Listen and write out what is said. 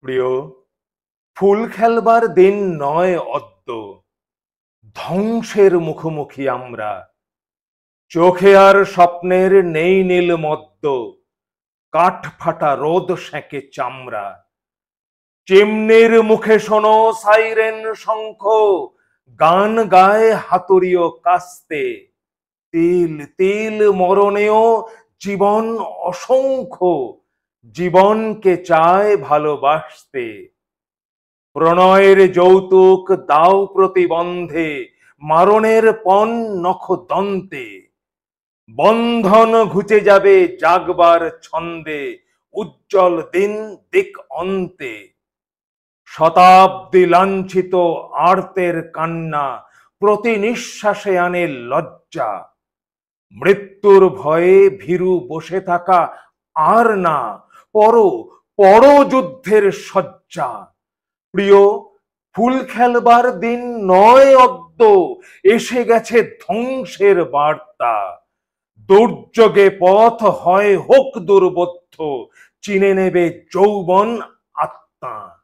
প্রিয়, ফুল খেলবার দিন নয় অদ্য, ধ্বংসের মুখোমুখি আমরা। চোখে আর স্বপ্নের নেই নীল মদ্য, কাঠ ফাটা রোদ সেঁকে চামড়া। চিমনির মুখে শোনো সাইরেন শঙ্খ, গান গায় হাতুড়িও কাস্তে। তিল তিল মরণেও জীবন অসংখ্য, জীবনকে চায় ভালোবাসতে। প্রণয়ের যৌতুক দাও প্রতিবন্ধে, মারণের পণ নখদন্তে। বন্ধন ঘুচে যাবে জাগবার ছন্দে, উজ্জ্বল দিন দিক অন্তে। শতাব্দী লাঞ্ছিত আর্তের কান্না প্রতি নিঃশ্বাসে আনে লজ্জা। মৃত্যুর ভয়ে ভীরু বসে থাকা আর না, পরো পরো যুদ্ধের শয্যা। প্রিয়, ফুল খেলবার দিন নয় অদ্য, এসে গেছে ধ্বংসের বার্তা। দুর্যোগে পথ হয় হোক দুর্বোধ্য, চিনে নেবে যৌবন আত্মা।